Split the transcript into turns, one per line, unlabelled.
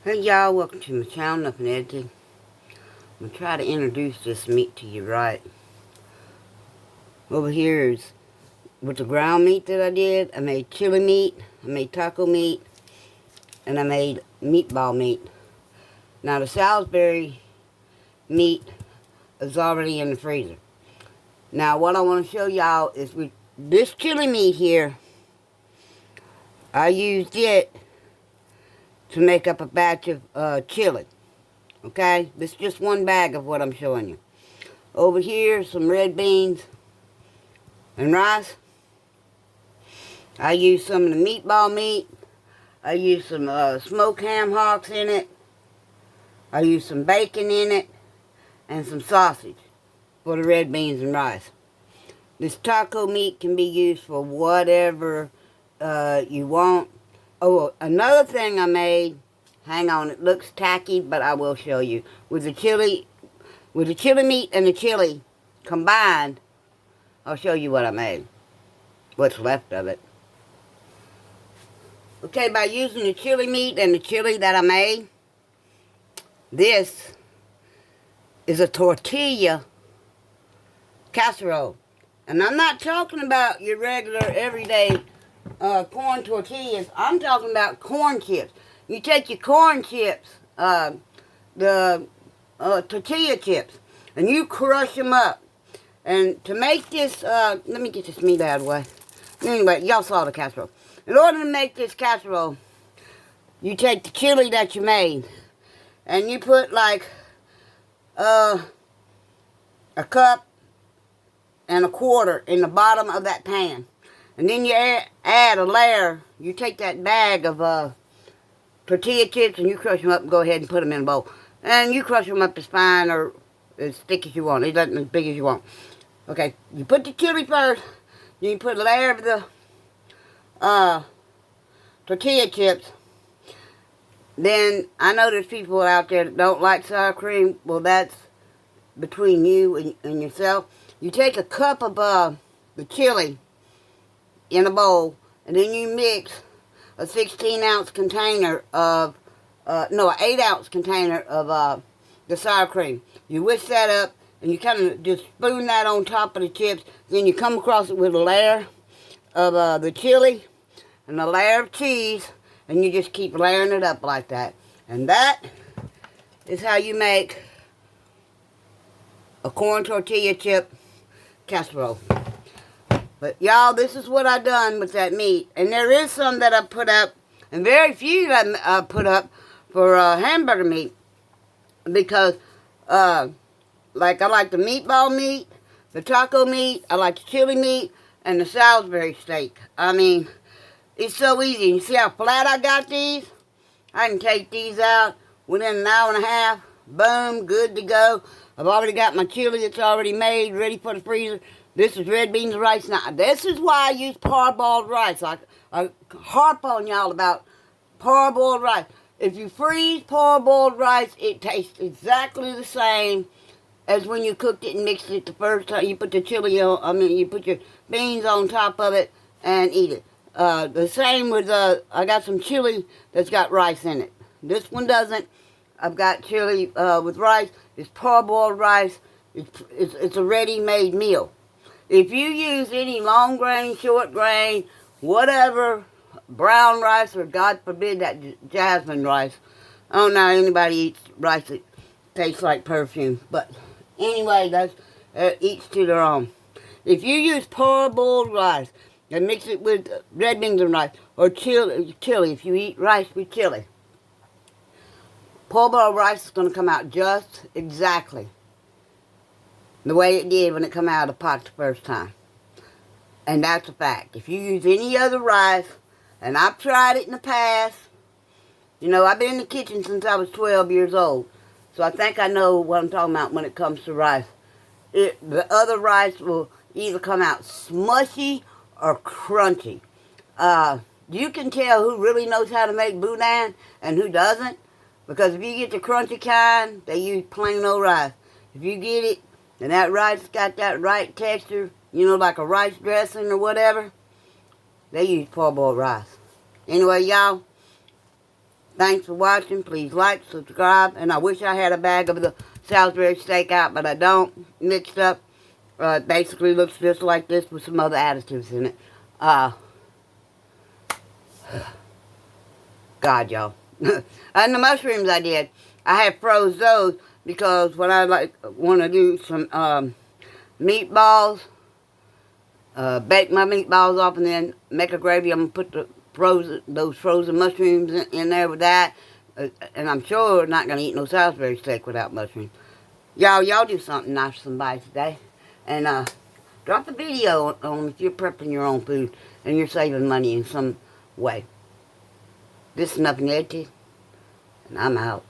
Hey y'all, welcome to my channel, Nothing Edited. I'm going to try to introduce this meat to you right. Over here is with the ground meat that I did. I made chili meat, I made taco meat, and I made meatball meat. Now the Salisbury meat is already in the freezer. Now what I want to show y'all is with this chili meat here, I used it to make up a batch of chili. Okay, this is just one bag of what I'm showing you. Over here, some red beans and rice. I used some of the meatball meat. I used some smoked ham hocks in it. I used some bacon in it and some sausage for the red beans and rice. This taco meat can be used for whatever you want. Oh, another thing I made, hang on, it looks tacky, but I will show you. With the chili meat and the chili combined, I'll show you what I made. What's left of it. Okay, by using the chili meat and the chili that I made, this is a tortilla casserole. And I'm not talking about your regular, everyday corn tortillas. I'm talking about corn chips. You take your corn chips, the tortilla chips, and you crush them up. And to make this, let me get this meat out of the way. Anyway, y'all saw the casserole. In order to make this casserole, you take the chili that you made, and you put like a cup and a quarter in the bottom of that pan. And then you add a layer. You take that bag of tortilla chips and you crush them up and go ahead and put them in a bowl. And you crush them up as fine or as thick as you want. As big as you want. Okay, you put the chili first. Then you put a layer of the tortilla chips. Then I know there's people out there that don't like sour cream. Well, that's between you and yourself. You take a cup of the chili in a bowl, and then you mix a 16-ounce container of, no, an 8-ounce container of the sour cream. You whisk that up, and you kind of just spoon that on top of the chips. Then you come across it with a layer of the chili and a layer of cheese, and you just keep layering it up like that. And that is how you make a corn tortilla chip casserole. But y'all, this is what I done with that meat. And there is some that I put up, and very few that I put up for hamburger meat. Because, like I like the meatball meat, the taco meat, I like the chili meat, and the Salisbury steak. I mean, it's so easy. You see how flat I got these? I can take these out within an hour and a half. Boom, good to go. I've already got my chili that's already made, ready for the freezer. This is red beans and rice. Now, this is why I use parboiled rice. I harp on y'all about parboiled rice. If you freeze parboiled rice, it tastes exactly the same as when you cooked it and mixed it the first time. You put the chili on, you put your beans on top of it and eat it. The same with, I got some chili that's got rice in it. This one doesn't. I've got chili with rice. It's parboiled rice. It's a ready-made meal. If you use any long grain, short grain, whatever, brown rice, or God forbid that jasmine rice. I don't know anybody eats rice that tastes like perfume. But anyway, that's each to their own. If you use parboiled rice and mix it with red beans and rice, or chili, if you eat rice with chili, parboiled rice is going to come out just exactly the way it did when it come out of the pot the first time. And that's a fact. If you use any other rice, and I've tried it in the past, you know, I've been in the kitchen since I was 12 years old. So I think I know what I'm talking about when it comes to rice. The other rice will either come out smushy or crunchy. You can tell who really knows how to make boudin and who doesn't. Because if you get the crunchy kind, they use plain old rice. If you get it, and that rice got that right texture, you know, like a rice dressing or whatever, they use parboiled rice. Anyway, y'all, Thanks for watching. Please like, subscribe, and I wish I had a bag of the Salisbury steak out, but I don't. Mixed up. It basically looks just like this with some other additives in it. God, y'all. And the mushrooms I did, I had froze those because when I want to do some meatballs, bake my meatballs off and then make a gravy, I'm going to put those frozen mushrooms in there with that. And I'm sure not going to eat no Salisbury steak without mushrooms. Y'all do something nice for somebody today. And drop a video on if you're prepping your own food and you're saving money in some way. This is Nothing Edgy, and I'm out.